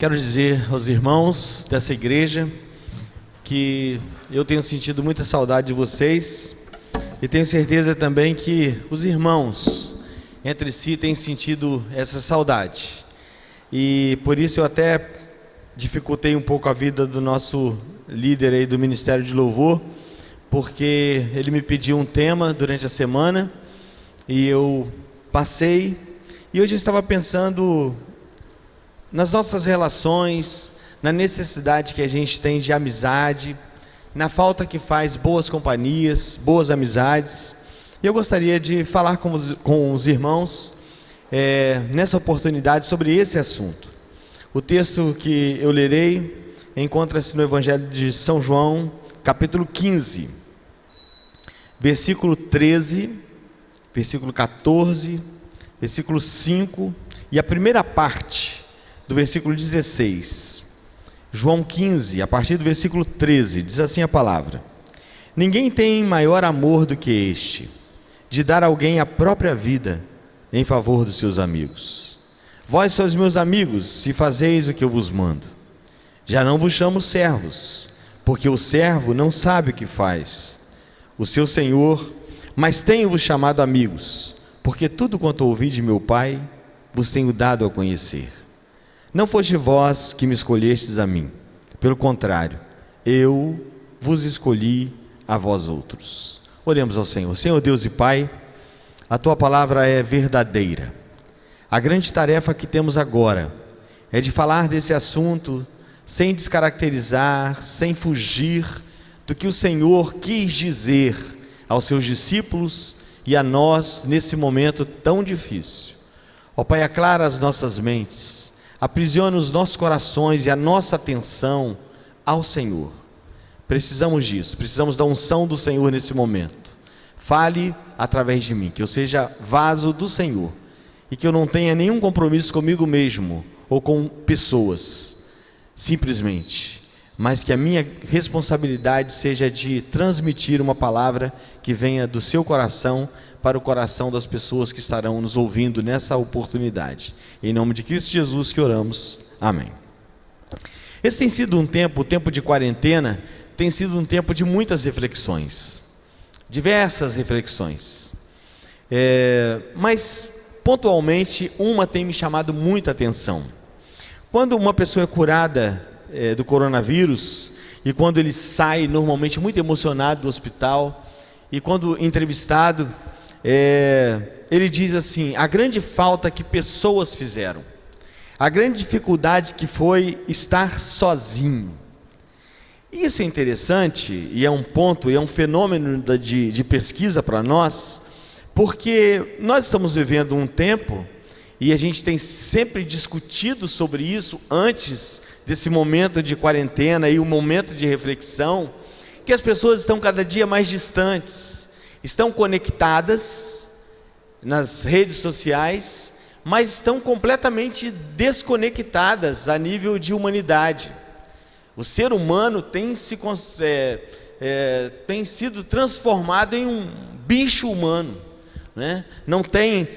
Quero dizer aos irmãos dessa igreja que eu tenho sentido muita saudade de vocês e tenho certeza também que os irmãos entre si têm sentido essa saudade. E por isso eu até dificultei um pouco a vida do nosso líder aí do Ministério de Louvor, porque ele me pediu um tema durante a semana e eu passei. E hoje eu estava pensando nas nossas relações, na necessidade que a gente tem de amizade, na falta que faz boas companhias, boas amizades. E eu gostaria de falar com os irmãos nessa oportunidade sobre esse assunto. O texto que eu lerei encontra-se no Evangelho de São João, capítulo 15, versículo 13, versículo 14, versículo 5 e a primeira parte do versículo 16. João 15, a partir do versículo 13, diz assim a palavra: Ninguém tem maior amor do que este, de dar a alguém a própria vida em favor dos seus amigos. Vós sois meus amigos, se fazeis o que eu vos mando. Já não vos chamo servos, porque o servo não sabe o que faz o seu senhor, mas tenho-vos chamado amigos, porque tudo quanto ouvi de meu Pai vos tenho dado a conhecer. Não foste vós que me escolhestes a mim, pelo contrário, eu vos escolhi a vós outros. Oremos ao Senhor. Senhor Deus e Pai, a Tua palavra é verdadeira. A grande tarefa que temos agora é de falar desse assunto sem descaracterizar, sem fugir do que o Senhor quis dizer aos seus discípulos e a nós nesse momento tão difícil. Ó Pai, aclara as nossas mentes, aprisiona os nossos corações e a nossa atenção ao Senhor. Precisamos disso, precisamos da unção do Senhor nesse momento. Fale através de mim, que eu seja vaso do Senhor e que eu não tenha nenhum compromisso comigo mesmo ou com pessoas, simplesmente, mas que a minha responsabilidade seja de transmitir uma palavra que venha do seu coração para o coração das pessoas que estarão nos ouvindo nessa oportunidade. Em nome de Cristo Jesus que oramos. Amém. Esse tem sido um tempo, o tempo de quarentena, tem sido um tempo de muitas reflexões, diversas reflexões. Mas, pontualmente, uma tem me chamado muita atenção. Quando uma pessoa é curada do coronavírus, e quando ele sai normalmente muito emocionado do hospital, e quando entrevistado, ele diz assim: a grande falta que pessoas fizeram, a grande dificuldade que foi estar sozinho. Isso é interessante, e é um ponto, e é um fenômeno de pesquisa para nós, porque nós estamos vivendo um tempo, e a gente tem sempre discutido sobre isso antes desse momento de quarentena e o momento de reflexão, que as pessoas estão cada dia mais distantes, estão conectadas nas redes sociais, mas estão completamente desconectadas a nível de humanidade. O ser humano tem sido transformado em um bicho humano, né? Não tem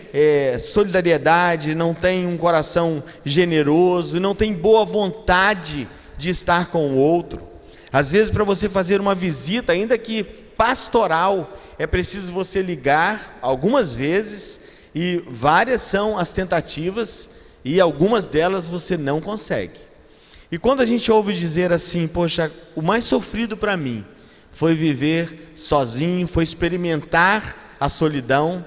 solidariedade, não tem um coração generoso, não tem boa vontade de estar com o outro. Às vezes, para você fazer uma visita, ainda que pastoral, é preciso você ligar algumas vezes, e várias são as tentativas, e algumas delas você não consegue. E quando a gente ouve dizer assim: poxa, o mais sofrido para mim foi viver sozinho, foi experimentar a solidão,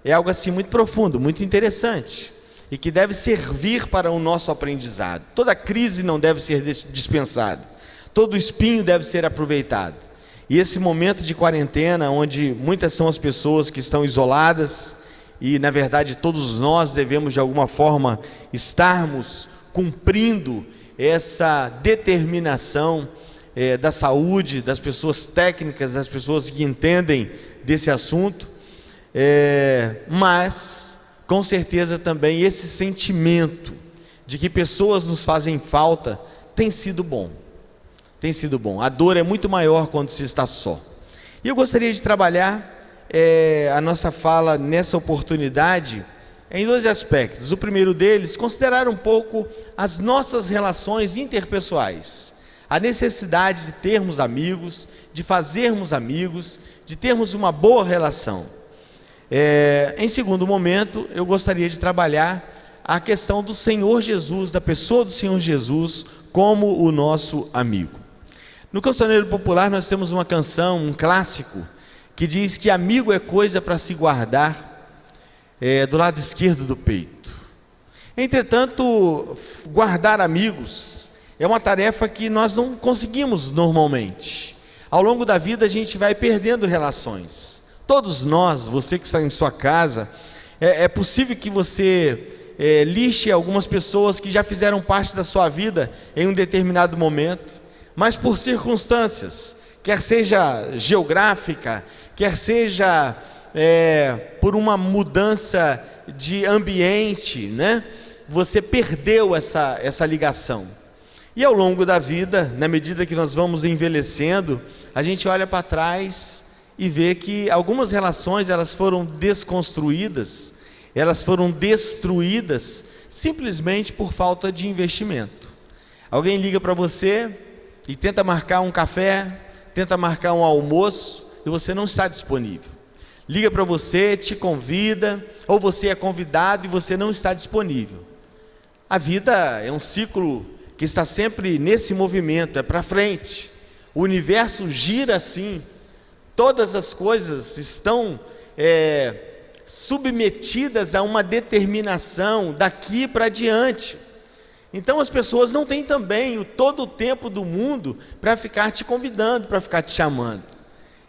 é algo assim muito profundo, muito interessante, e que deve servir para o nosso aprendizado. Toda crise não deve ser dispensada, todo espinho deve ser aproveitado. E esse momento de quarentena, onde muitas são as pessoas que estão isoladas, e na verdade todos nós devemos de alguma forma estarmos cumprindo essa determinação da saúde, das pessoas técnicas, das pessoas que entendem desse assunto, mas com certeza também esse sentimento de que pessoas nos fazem falta tem sido bom. Tem sido bom. A dor é muito maior quando se está só. E eu gostaria de trabalhar a nossa fala nessa oportunidade em dois aspectos. O primeiro deles, considerar um pouco as nossas relações interpessoais, a necessidade de termos amigos, de fazermos amigos, de termos uma boa relação. Em segundo momento, eu gostaria de trabalhar a questão do Senhor Jesus, da pessoa do Senhor Jesus, como o nosso amigo. No Cancioneiro Popular nós temos uma canção, um clássico, que diz que amigo é coisa para se guardar do lado esquerdo do peito. Entretanto, guardar amigos é uma tarefa que nós não conseguimos normalmente. Ao longo da vida a gente vai perdendo relações. Todos nós, você que está em sua casa, é possível que você lixe algumas pessoas que já fizeram parte da sua vida em um determinado momento, mas por circunstâncias, quer seja geográfica, quer seja por uma mudança de ambiente, né? Você perdeu essa ligação. E ao longo da vida, na medida que nós vamos envelhecendo, a gente olha para trás e vê que algumas relações elas foram desconstruídas, elas foram destruídas simplesmente por falta de investimento. Alguém liga para você e tenta marcar um café, tenta marcar um almoço e você não está disponível. Liga para você, te convida, ou você é convidado e você não está disponível. A vida é um ciclo que está sempre nesse movimento, é para frente. O universo gira assim, todas as coisas estão submetidas a uma determinação daqui para diante. Então as pessoas não têm também todo o tempo do mundo para ficar te convidando, para ficar te chamando.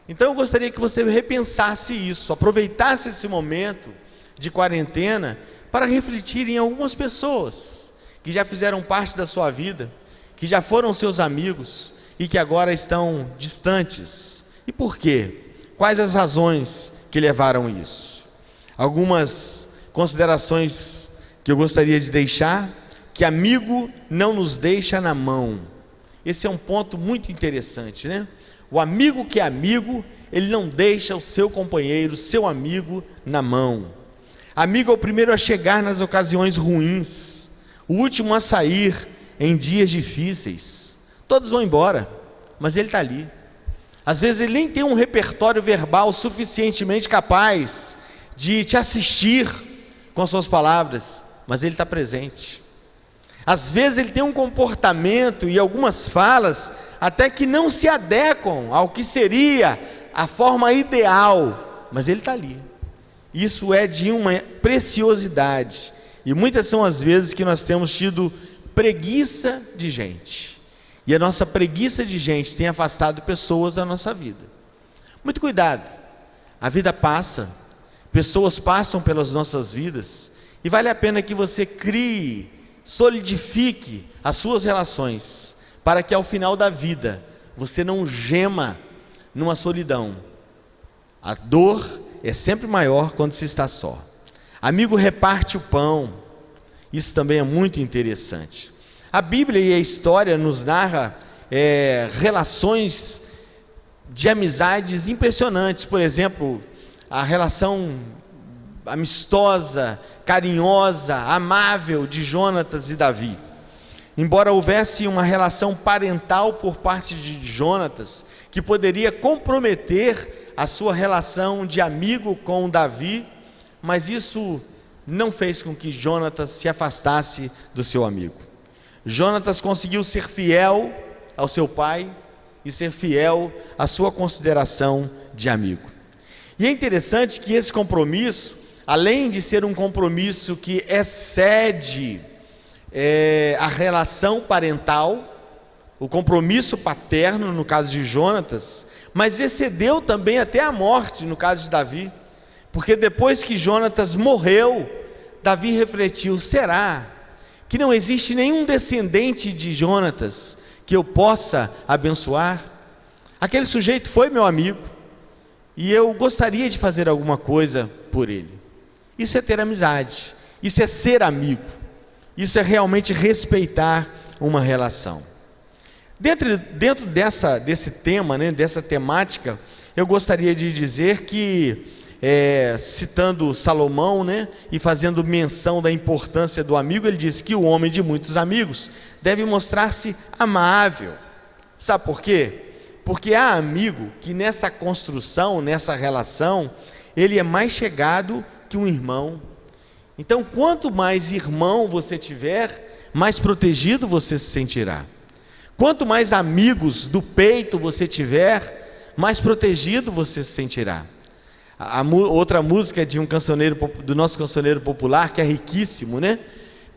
Então eu gostaria que você repensasse isso, aproveitasse esse momento de quarentena para refletir em algumas pessoas que já fizeram parte da sua vida, que já foram seus amigos e que agora estão distantes. E por quê? Quais as razões que levaram isso? Algumas considerações que eu gostaria de deixar: que amigo não nos deixa na mão. Esse é um ponto muito interessante, né? O amigo que é amigo, ele não deixa o seu companheiro, seu amigo, na mão. Amigo é o primeiro a chegar nas ocasiões ruins, o último a sair em dias difíceis. Todos vão embora, mas ele está ali. Às vezes ele nem tem um repertório verbal suficientemente capaz de te assistir com as suas palavras, mas ele está presente. Às vezes ele tem um comportamento e algumas falas até que não se adequam ao que seria a forma ideal, mas ele está ali. Isso é de uma preciosidade, e muitas são as vezes que nós temos tido preguiça de gente, e a nossa preguiça de gente tem afastado pessoas da nossa vida. Muito cuidado, a vida passa, pessoas passam pelas nossas vidas, e vale a pena que você crie, solidifique as suas relações, para que ao final da vida você não gema numa solidão. A dor é sempre maior quando se está só. Amigo reparte o pão. Isso também é muito interessante. A Bíblia e a história nos narra relações de amizades impressionantes. Por exemplo, a relação amistosa, carinhosa, amável de Jonatas e Davi. Embora houvesse uma relação parental por parte de Jonatas, que poderia comprometer a sua relação de amigo com Davi, mas isso não fez com que Jonatas se afastasse do seu amigo. Jonatas conseguiu ser fiel ao seu pai e ser fiel à sua consideração de amigo. E é interessante que esse compromisso, além de ser um compromisso que excede a relação parental, o compromisso paterno no caso de Jonatas, mas excedeu também até a morte no caso de Davi, porque depois que Jonatas morreu, Davi refletiu: será que não existe nenhum descendente de Jonatas que eu possa abençoar? Aquele sujeito foi meu amigo e eu gostaria de fazer alguma coisa por ele. Isso é ter amizade, isso é ser amigo, isso é realmente respeitar uma relação. Dentro desse tema, dessa temática, eu gostaria de dizer que citando Salomão, né, e fazendo menção da importância do amigo, ele diz que o homem de muitos amigos deve mostrar-se amável. Sabe por quê? Porque há amigo que nessa construção, nessa relação, ele é mais chegado que um irmão. Então, quanto mais irmão você tiver, mais protegido você se sentirá. Quanto mais amigos do peito você tiver, mais protegido você se sentirá. Outra música de um cancioneiro, do nosso cancioneiro popular, que é riquíssimo, né?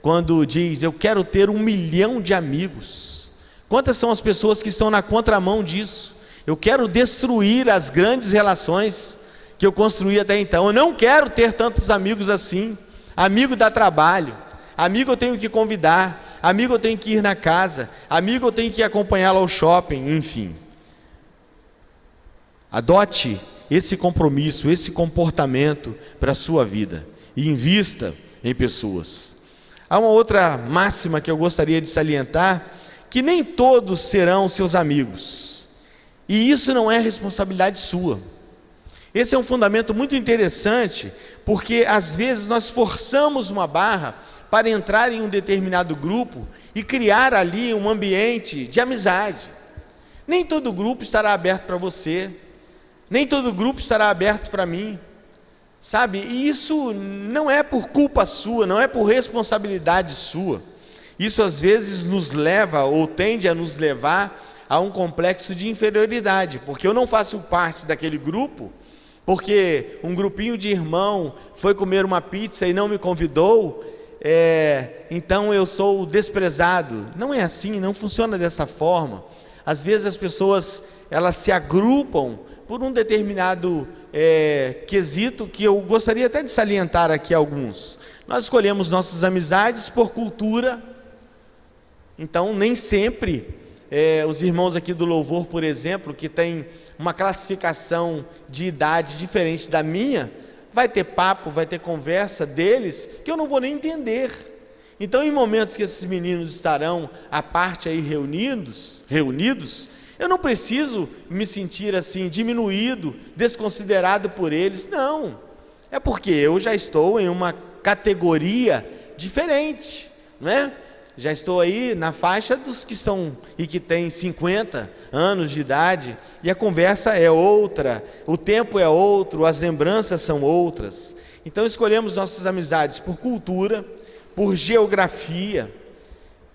Quando diz: eu quero ter 1 milhão de amigos. Quantas são as pessoas que estão na contramão disso? Eu quero destruir as grandes relações que eu construí até então. Eu não quero ter tantos amigos assim. Amigo dá trabalho, amigo eu tenho que convidar, amigo eu tenho que ir na casa, amigo eu tenho que acompanhá-lo ao shopping, enfim. Adote esse compromisso, esse comportamento para a sua vida e invista em pessoas. Há uma outra máxima que eu gostaria de salientar, que nem todos serão seus amigos, e isso não é responsabilidade sua. Esse é um fundamento muito interessante, porque às vezes nós forçamos uma barra para entrar em um determinado grupo e criar ali um ambiente de amizade. Nem todo grupo estará aberto para você, nem todo grupo estará aberto para mim, sabe? E isso não é por culpa sua, não é por responsabilidade sua. Isso às vezes nos leva, ou tende a nos levar, a um complexo de inferioridade, porque eu não faço parte daquele grupo, porque um grupinho de irmão foi comer uma pizza e não me convidou, então eu sou desprezado. Não é assim, não funciona dessa forma. Às vezes as pessoas, elas se agrupam por um determinado quesito, que eu gostaria até de salientar aqui alguns. Nós escolhemos nossas amizades por cultura, então nem sempre os irmãos aqui do louvor, por exemplo, que tem uma classificação de idade diferente da minha, vai ter papo, vai ter conversa deles, que eu não vou nem entender. Então, em momentos que esses meninos estarão à parte aí reunidos, eu não preciso me sentir assim, diminuído, desconsiderado por eles, não. É porque eu já estou em uma categoria diferente, né? Já estou aí na faixa dos que estão e que têm 50 anos de idade, e a conversa é outra, o tempo é outro, as lembranças são outras. Então escolhemos nossas amizades por cultura, por geografia,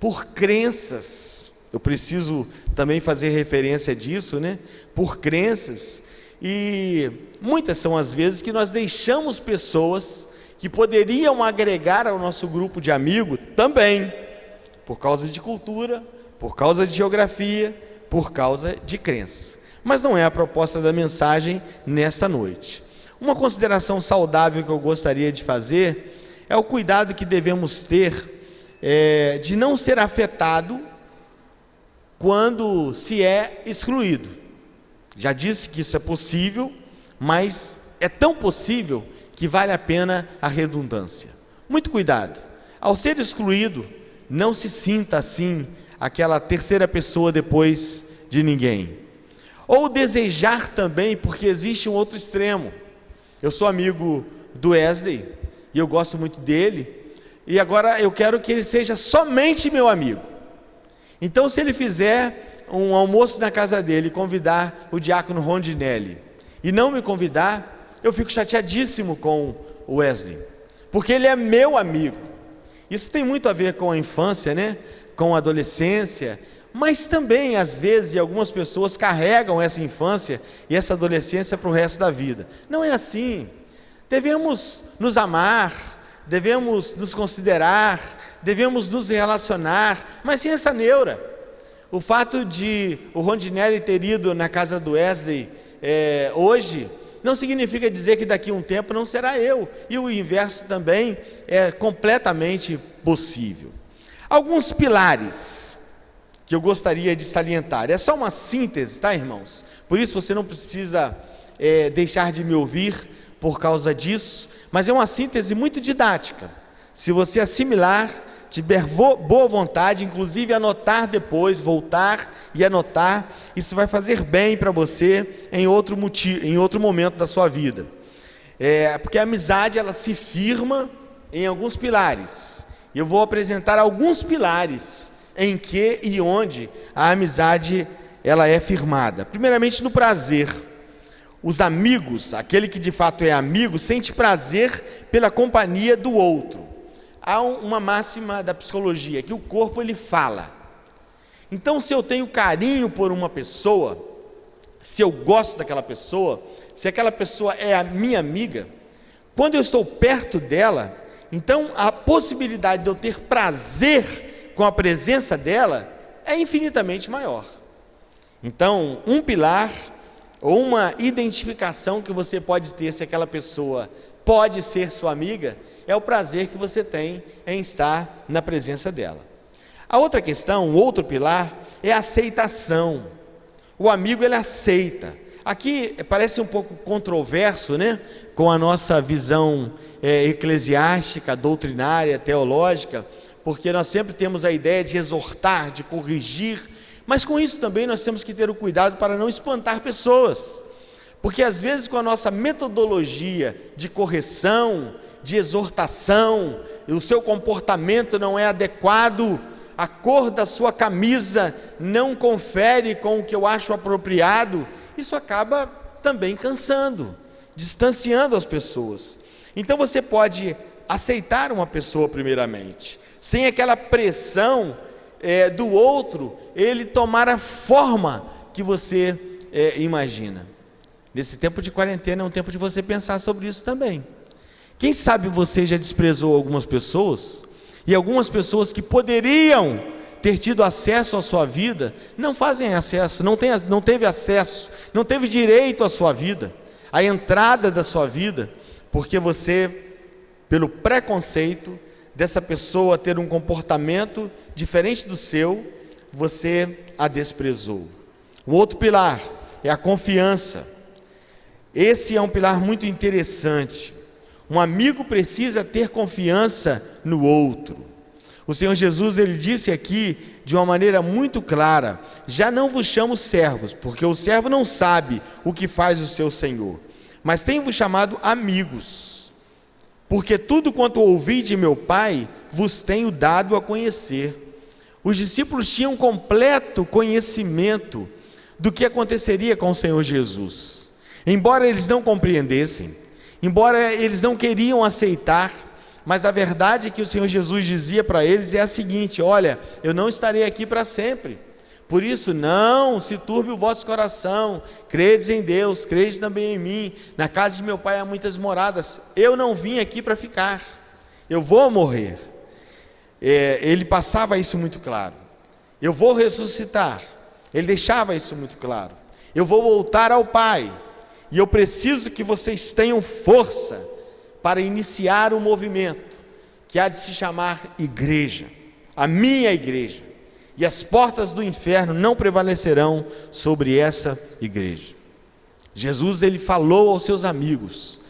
por crenças. Eu preciso também fazer referência disso, né? Por crenças. E muitas são as vezes que nós deixamos pessoas que poderiam agregar ao nosso grupo de amigos também, por causa de cultura, por causa de geografia, por causa de crença. Mas não é a proposta da mensagem nessa noite. Uma consideração saudável que eu gostaria de fazer é o cuidado que devemos ter de não ser afetado quando se é excluído. Já disse que isso é possível, mas é tão possível que vale a pena a redundância. Muito cuidado. Ao ser excluído, não se sinta assim, aquela terceira pessoa depois de ninguém. Ou desejar também, porque existe um outro extremo. Eu sou amigo do Wesley, e eu gosto muito dele, e agora eu quero que ele seja somente meu amigo. Então, se ele fizer um almoço na casa dele e convidar o diácono Rondinelli, e não me convidar, eu fico chateadíssimo com o Wesley, porque ele é meu amigo. Isso tem muito a ver com a infância, né? Com a adolescência, mas também, às vezes, algumas pessoas carregam essa infância e essa adolescência para o resto da vida. Não é assim. Devemos nos amar, devemos nos considerar, devemos nos relacionar, mas sem essa neura. O fato de o Rondinelli ter ido na casa do Wesley hoje, não significa dizer que daqui a um tempo não será eu, e o inverso também é completamente possível. Alguns pilares que eu gostaria de salientar, é só uma síntese, tá, irmãos? Por isso você não precisa deixar de me ouvir por causa disso, mas é uma síntese muito didática. Se você assimilar, tiver boa vontade, inclusive anotar depois, voltar e anotar, isso vai fazer bem para você em outro momento da sua vida. Porque a amizade, ela se firma em alguns pilares. E eu vou apresentar alguns pilares em que e onde a amizade ela é firmada. Primeiramente, no prazer. Os amigos, aquele que de fato é amigo, sente prazer pela companhia do outro. Há uma máxima da psicologia, que o corpo ele fala. Então, se eu tenho carinho por uma pessoa, se eu gosto daquela pessoa, se aquela pessoa é a minha amiga, quando eu estou perto dela, então a possibilidade de eu ter prazer com a presença dela é infinitamente maior. Então, um pilar ou uma identificação que você pode ter se aquela pessoa pode ser sua amiga, é o prazer que você tem em estar na presença dela. A outra questão, o outro pilar, é a aceitação. O amigo, ele aceita. Aqui parece um pouco controverso, né? Com a nossa visão eclesiástica, doutrinária, teológica, porque nós sempre temos a ideia de exortar, de corrigir, mas com isso também nós temos que ter o cuidado para não espantar pessoas, porque às vezes com a nossa metodologia de correção, de exortação, o seu comportamento não é adequado, a cor da sua camisa não confere com o que eu acho apropriado, isso acaba também cansando, distanciando as pessoas. Então você pode aceitar uma pessoa primeiramente, sem aquela pressão do outro, ele tomar a forma que você imagina. Nesse tempo de quarentena é um tempo de você pensar sobre isso também. Quem sabe você já desprezou algumas pessoas, e algumas pessoas que poderiam ter tido acesso à sua vida, não fazem acesso, não teve acesso, não teve direito à sua vida, à entrada da sua vida, porque você, pelo preconceito dessa pessoa ter um comportamento diferente do seu, você a desprezou. O outro pilar é a confiança. Esse é um pilar muito interessante. Um amigo precisa ter confiança no outro. O Senhor Jesus, ele disse aqui de uma maneira muito clara: já não vos chamo servos, porque o servo não sabe o que faz o seu senhor, mas tenho-vos chamado amigos, porque tudo quanto ouvi de meu Pai, vos tenho dado a conhecer. Os discípulos tinham completo conhecimento do que aconteceria com o Senhor Jesus. Embora eles não compreendessem, embora eles não queriam aceitar, mas a verdade que o Senhor Jesus dizia para eles é a seguinte: olha, eu não estarei aqui para sempre, por isso não se turbe o vosso coração, credes em Deus, credes também em mim, na casa de meu Pai há muitas moradas, eu não vim aqui para ficar, eu vou morrer. Ele passava isso muito claro, eu vou ressuscitar, ele deixava isso muito claro, eu vou voltar ao Pai, e eu preciso que vocês tenham força para iniciar o movimento que há de se chamar igreja, a minha igreja, e as portas do inferno não prevalecerão sobre essa igreja. Jesus, ele falou aos seus amigos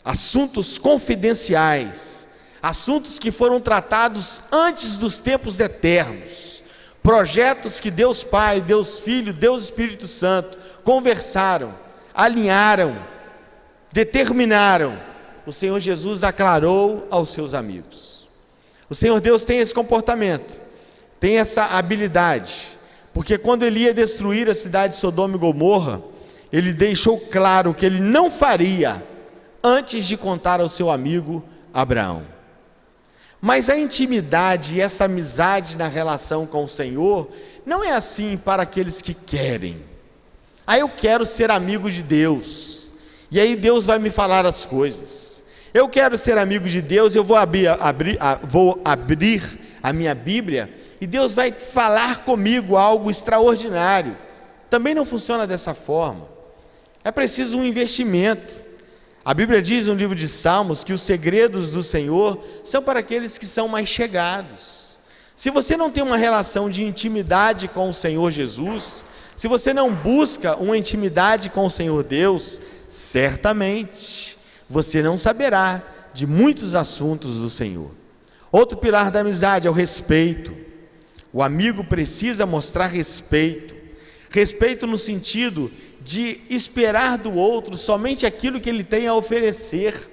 assuntos confidenciais, assuntos que foram tratados antes dos tempos eternos, projetos que Deus Pai, Deus Filho, Deus Espírito Santo conversaram, alinharam, determinaram. O Senhor Jesus aclarou aos seus amigos. O Senhor Deus tem esse comportamento, tem essa habilidade, porque quando ele ia destruir a cidade de Sodoma e Gomorra, ele deixou claro que ele não faria antes de contar ao seu amigo Abraão. Mas a intimidade e essa amizade na relação com o Senhor não é assim para aqueles que querem. Eu quero ser amigo de Deus, e aí Deus vai me falar as coisas. Eu quero ser amigo de Deus, eu vou abrir a minha Bíblia, e Deus vai falar comigo algo extraordinário. Também não funciona dessa forma. É preciso um investimento. A Bíblia diz no livro de Salmos que os segredos do Senhor são para aqueles que são mais chegados. Se você não tem uma relação de intimidade com o Senhor Jesus, se você não busca uma intimidade com o Senhor Deus, certamente você não saberá de muitos assuntos do Senhor. Outro pilar da amizade é o respeito. O amigo precisa mostrar respeito. Respeito no sentido de esperar do outro somente aquilo que ele tem a oferecer,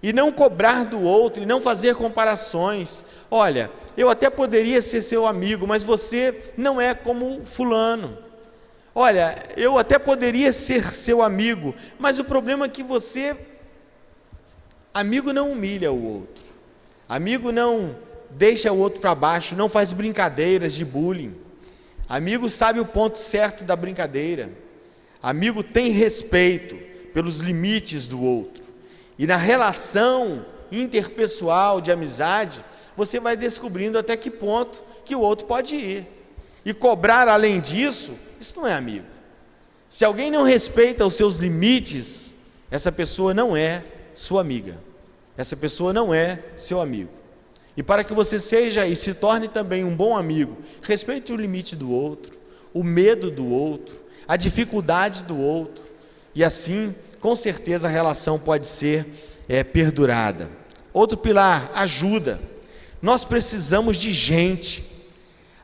e não cobrar do outro, e não fazer comparações. Olha, eu até poderia ser seu amigo, mas você não é como fulano. Olha, eu até poderia ser seu amigo, mas o problema é que amigo não humilha o outro, amigo não deixa o outro para baixo, não faz brincadeiras de bullying. Amigo sabe o ponto certo da brincadeira. Amigo tem respeito pelos limites do outro. E na relação interpessoal de amizade, você vai descobrindo até que ponto que o outro pode ir. E cobrar além disso, isso não é amigo. Se alguém não respeita os seus limites, essa pessoa não é sua amiga. Essa pessoa não é seu amigo. E para que você seja e se torne também um bom amigo, respeite o limite do outro, o medo do outro, a dificuldade do outro, e assim, com certeza, a relação pode ser perdurada. Outro pilar, ajuda. Nós precisamos de gente.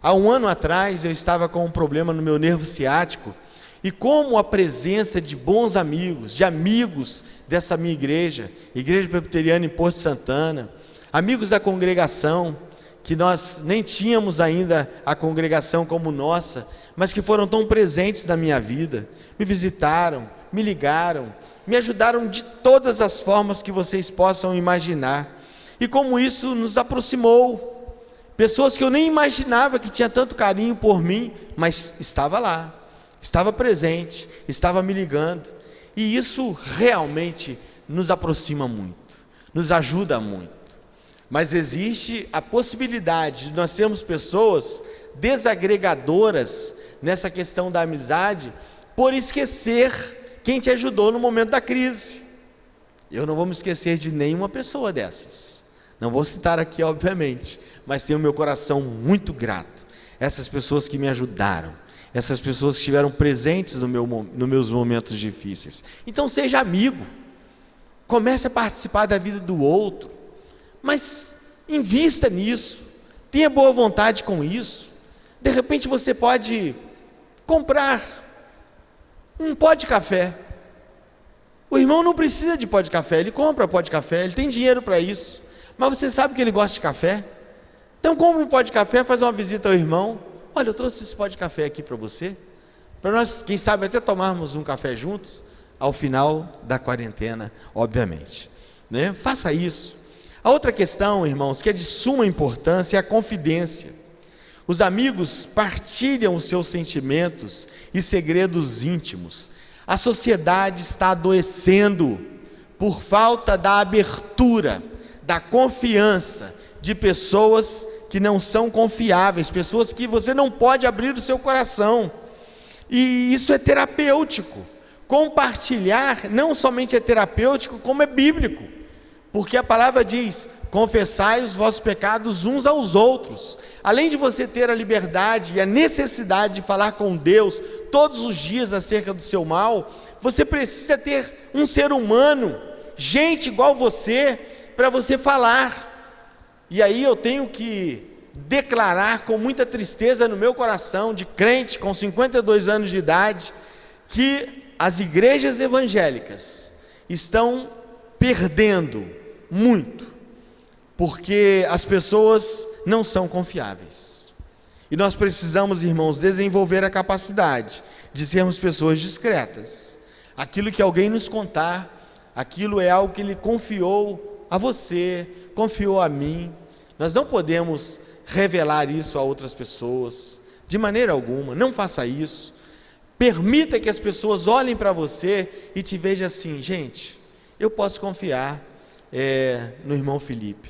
Há um ano atrás, eu estava com um problema no meu nervo ciático, e como a presença de bons amigos, de amigos dessa minha igreja, Igreja Presbiteriana em Porto Santana, amigos da congregação, que nós nem tínhamos ainda a congregação como nossa, mas que foram tão presentes na minha vida, me visitaram, me ligaram, me ajudaram de todas as formas que vocês possam imaginar, e como isso nos aproximou, pessoas que eu nem imaginava que tinha tanto carinho por mim, mas estava lá, estava presente, estava me ligando, e isso realmente nos aproxima muito, nos ajuda muito. Mas existe a possibilidade de nós sermos pessoas desagregadoras nessa questão da amizade, por esquecer quem te ajudou no momento da crise. Eu não vou me esquecer de nenhuma pessoa dessas, não vou citar aqui obviamente, mas tenho meu coração muito grato, essas pessoas que me ajudaram, essas pessoas que estiveram presentes nos meus momentos difíceis. Então seja amigo, comece a participar da vida do outro, mas invista nisso, tenha boa vontade com isso. De repente você pode comprar um pó de café. O irmão não precisa de pó de café, ele compra pó de café, ele tem dinheiro para isso, mas você sabe que ele gosta de café, então compra um pó de café, faz uma visita ao irmão. Olha, eu trouxe esse pó de café aqui para você, para nós, quem sabe, até tomarmos um café juntos, ao final da quarentena, obviamente, né? Faça isso. A outra questão, irmãos, que é de suma importância, é a confidência. Os amigos partilham os seus sentimentos e segredos íntimos. A sociedade está adoecendo por falta da abertura, da confiança de pessoas que não são confiáveis, pessoas que você não pode abrir o seu coração. E isso é terapêutico. Compartilhar não somente é terapêutico, como é bíblico. Porque a palavra diz, confessai os vossos pecados uns aos outros. Além de você ter a liberdade e a necessidade de falar com Deus todos os dias acerca do seu mal, você precisa ter um ser humano, gente igual você, para você falar. E aí eu tenho que declarar com muita tristeza no meu coração, de crente com 52 anos de idade, que as igrejas evangélicas estão perdendo muito, porque as pessoas não são confiáveis, e nós precisamos, irmãos, desenvolver a capacidade de sermos pessoas discretas. Aquilo que alguém nos contar, aquilo é algo que ele confiou a você, confiou a mim, nós não podemos revelar isso a outras pessoas, de maneira alguma. Não faça isso, permita que as pessoas olhem para você e te vejam assim: gente, eu posso confiar no irmão Felipe.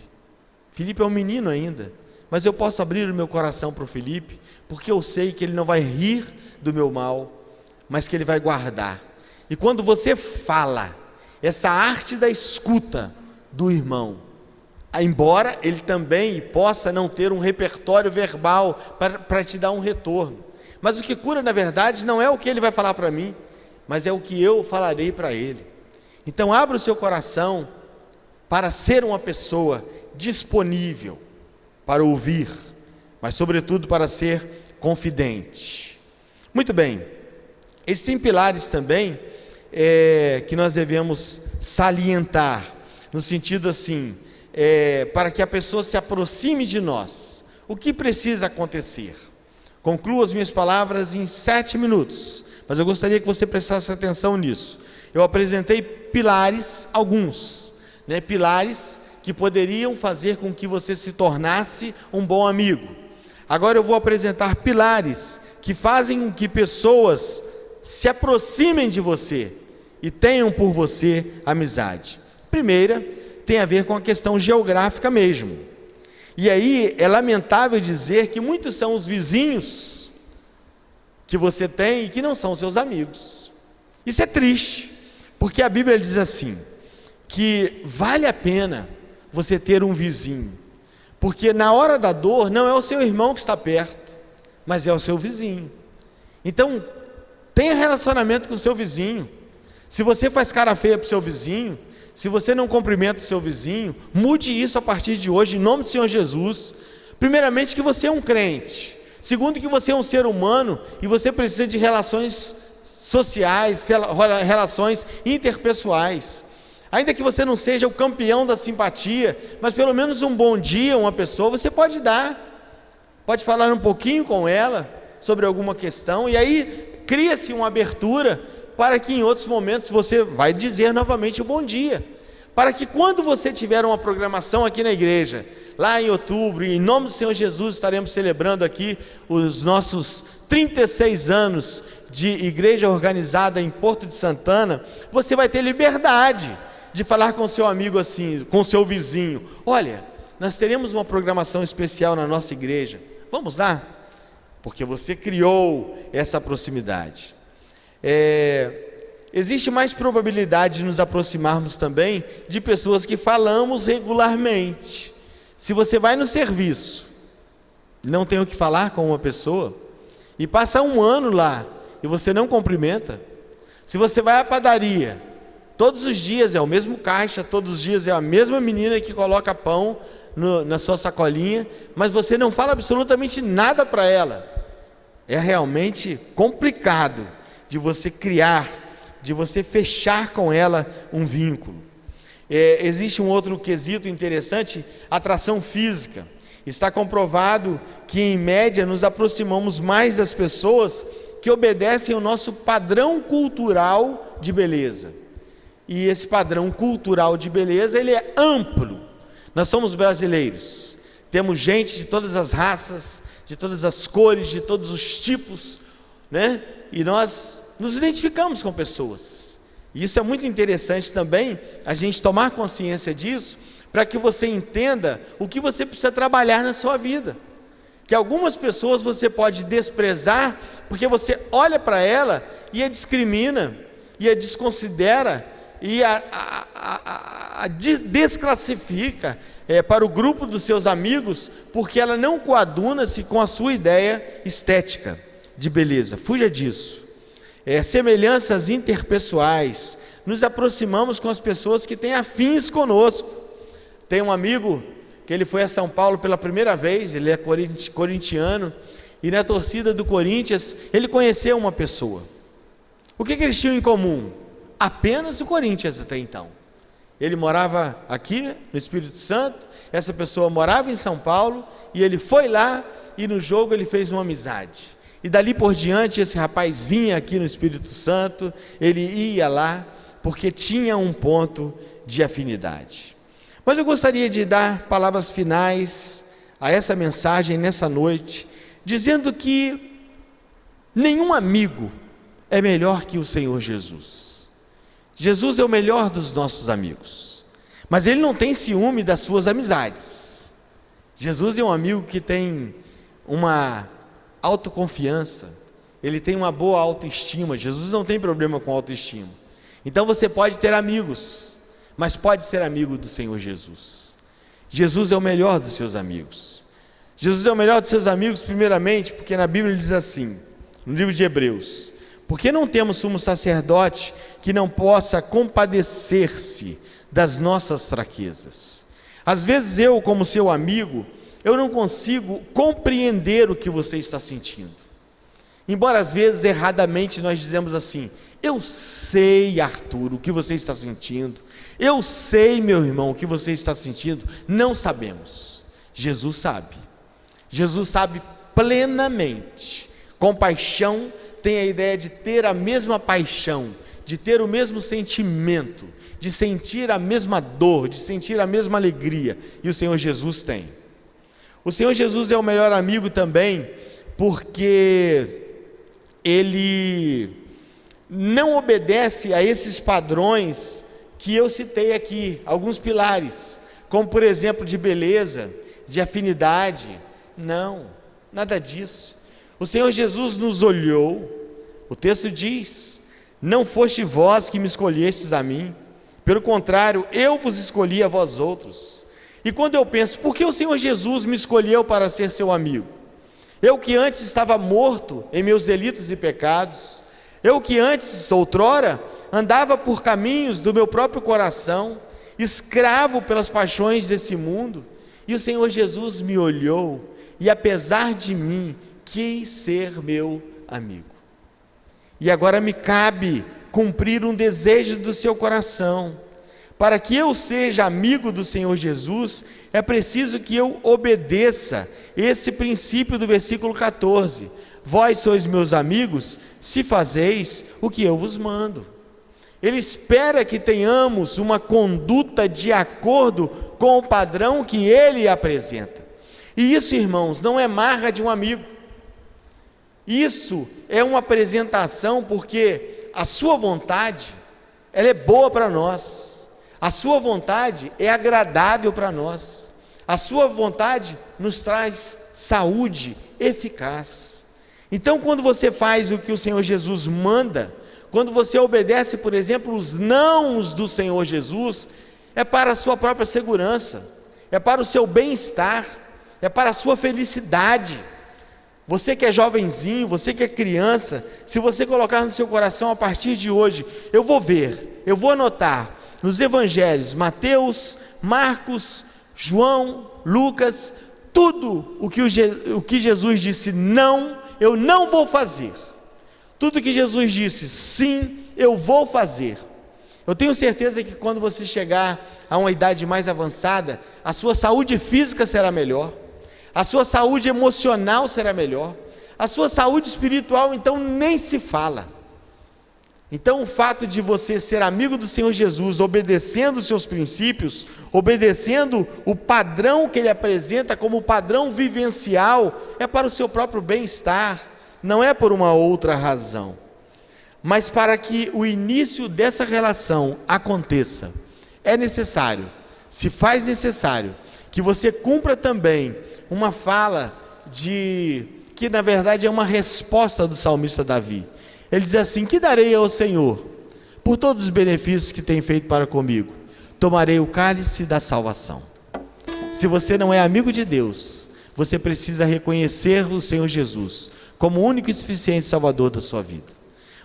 Felipe é um menino ainda, mas eu posso abrir o meu coração para o Felipe, porque eu sei que ele não vai rir do meu mal, mas que ele vai guardar. E quando você fala, essa arte da escuta do irmão, embora ele também possa não ter um repertório verbal para te dar um retorno, mas o que cura na verdade não é o que ele vai falar para mim, mas é o que eu falarei para ele. Então abra o seu coração para ser uma pessoa disponível para ouvir, mas sobretudo para ser confidente. Muito bem, existem pilares também que nós devemos salientar, no sentido assim, para que a pessoa se aproxime de nós. O que precisa acontecer? Concluo as minhas palavras em 7 minutos, mas eu gostaria que você prestasse atenção nisso. Eu apresentei pilares, alguns, pilares que poderiam fazer com que você se tornasse um bom amigo. Agora eu vou apresentar pilares que fazem com que pessoas se aproximem de você e tenham por você amizade. Primeira, tem a ver com a questão geográfica mesmo. E aí é lamentável dizer que muitos são os vizinhos que você tem e que não são seus amigos. Isso é triste, porque a Bíblia diz assim, que vale a pena você ter um vizinho, porque na hora da dor não é o seu irmão que está perto, mas é o seu vizinho. Então, tenha relacionamento com o seu vizinho. Se você faz cara feia para o seu vizinho, se você não cumprimenta o seu vizinho, mude isso a partir de hoje, em nome do Senhor Jesus. Primeiramente, que você é um crente. Segundo, que você é um ser humano e você precisa de relações sociais, relações interpessoais. Ainda que você não seja o campeão da simpatia, mas pelo menos um bom dia a uma pessoa você pode dar. Pode falar um pouquinho com ela sobre alguma questão, e aí cria-se uma abertura para que em outros momentos você vai dizer novamente o bom dia, para que quando você tiver uma programação aqui na igreja, lá em outubro, e em nome do Senhor Jesus estaremos celebrando aqui os nossos 36 anos de igreja organizada em Porto de Santana, você vai ter liberdade de falar com seu amigo assim, com seu vizinho, olha, nós teremos uma programação especial na nossa igreja, vamos lá? Porque você criou essa proximidade. Existe mais probabilidade de nos aproximarmos também de pessoas que falamos regularmente. Se você vai no serviço, não tem o que falar com uma pessoa, e passa um ano lá, e você não cumprimenta. Se você vai à padaria, todos os dias é o mesmo caixa, todos os dias é a mesma menina que coloca pão na sua sacolinha, mas você não fala absolutamente nada para ela. É realmente complicado de você criar, de você fechar com ela um vínculo. Existe um outro quesito interessante, atração física. Está comprovado que em média nos aproximamos mais das pessoas que obedecem ao nosso padrão cultural de beleza. E esse padrão cultural de beleza, ele é amplo. Nós somos brasileiros, temos gente de todas as raças, de todas as cores, de todos os tipos, e nós nos identificamos com pessoas. E isso é muito interessante também, a gente tomar consciência disso, para que você entenda o que você precisa trabalhar na sua vida. Que algumas pessoas você pode desprezar, porque você olha para ela e a discrimina, e a desconsidera, e a desclassifica para o grupo dos seus amigos, porque ela não coaduna-se com a sua ideia estética de beleza. Fuja disso. Semelhanças interpessoais, nos aproximamos com as pessoas que têm afins conosco. Tem um amigo que ele foi a São Paulo pela primeira vez, ele é corintiano, e na torcida do Corinthians ele conheceu uma pessoa. O que eles tinham em comum? Apenas o Corinthians até então. Ele morava aqui no Espírito Santo, essa pessoa morava em São Paulo, e ele foi lá, e no jogo ele fez uma amizade. E dali por diante esse rapaz vinha aqui no Espírito Santo, ele ia lá, porque tinha um ponto de afinidade. Mas eu gostaria de dar palavras finais a essa mensagem nessa noite, dizendo que nenhum amigo é melhor que o Senhor Jesus. Jesus é o melhor dos nossos amigos, mas Ele não tem ciúme das suas amizades. Jesus é um amigo que tem uma autoconfiança, Ele tem uma boa autoestima. Jesus não tem problema com autoestima. Então você pode ter amigos, mas pode ser amigo do Senhor Jesus. Jesus é o melhor dos seus amigos. Jesus é o melhor dos seus amigos, primeiramente, porque na Bíblia diz assim, no livro de Hebreus: porque não temos sumo sacerdote que não possa compadecer-se das nossas fraquezas. Às vezes eu, como seu amigo, eu não consigo compreender o que você está sentindo. Embora às vezes erradamente nós dizemos assim: eu sei, Arthur, o que você está sentindo. Eu sei, meu irmão, o que você está sentindo. Não sabemos. Jesus sabe. Jesus sabe plenamente. Compaixão tem a ideia de ter a mesma paixão, de ter o mesmo sentimento, de sentir a mesma dor, de sentir a mesma alegria. E o Senhor Jesus tem. O Senhor Jesus é o melhor amigo também, porque Ele não obedece a esses padrões que eu citei aqui, alguns pilares, como por exemplo de beleza, de afinidade. Não, nada disso. O Senhor Jesus nos olhou, o texto diz: não foste vós que me escolhestes a mim, pelo contrário, eu vos escolhi a vós outros. E quando eu penso, por que o Senhor Jesus me escolheu para ser seu amigo? Eu que antes estava morto em meus delitos e pecados, eu que antes, outrora, andava por caminhos do meu próprio coração, escravo pelas paixões desse mundo, e o Senhor Jesus me olhou, e apesar de mim, quis ser meu amigo. E agora me cabe cumprir um desejo do seu coração. Para que eu seja amigo do Senhor Jesus, é preciso que eu obedeça esse princípio do versículo 14. Vós sois meus amigos, se fazeis o que eu vos mando. Ele espera que tenhamos uma conduta de acordo com o padrão que ele apresenta. E isso, irmãos, não é marca de um amigo. Isso é uma apresentação, porque a sua vontade, ela é boa para nós. A sua vontade é agradável para nós. A sua vontade nos traz saúde eficaz. Então, quando você faz o que o Senhor Jesus manda, quando você obedece, por exemplo, os nãos do Senhor Jesus, é para a sua própria segurança, é para o seu bem-estar, é para a sua felicidade. Você que é jovenzinho, você que é criança, se você colocar no seu coração a partir de hoje, eu vou ver, eu vou anotar nos evangelhos, Mateus, Marcos, João, Lucas, tudo o que Jesus disse não, eu não vou fazer. Tudo que Jesus disse sim, eu vou fazer. Eu tenho certeza que quando você chegar a uma idade mais avançada, a sua saúde física será melhor, a sua saúde emocional será melhor, a sua saúde espiritual então nem se fala. Então o fato de você ser amigo do Senhor Jesus, obedecendo os seus princípios, obedecendo o padrão que Ele apresenta como padrão vivencial, é para o seu próprio bem-estar, não é por uma outra razão. Mas para que o início dessa relação aconteça, é necessário, se faz necessário, que você cumpra também uma fala que na verdade é uma resposta do salmista Davi. Ele diz assim: que darei ao Senhor por todos os benefícios que tem feito para comigo? Tomarei o cálice da salvação. Se você não é amigo de Deus, você precisa reconhecer o Senhor Jesus como o único e suficiente Salvador da sua vida.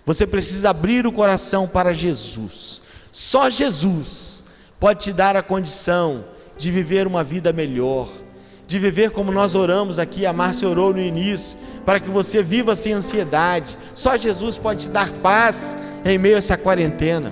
Você precisa abrir o coração para Jesus. Só Jesus pode te dar a condição de viver uma vida melhor, de viver como nós oramos aqui, a Márcia orou no início, para que você viva sem ansiedade. Só Jesus pode te dar paz em meio a essa quarentena.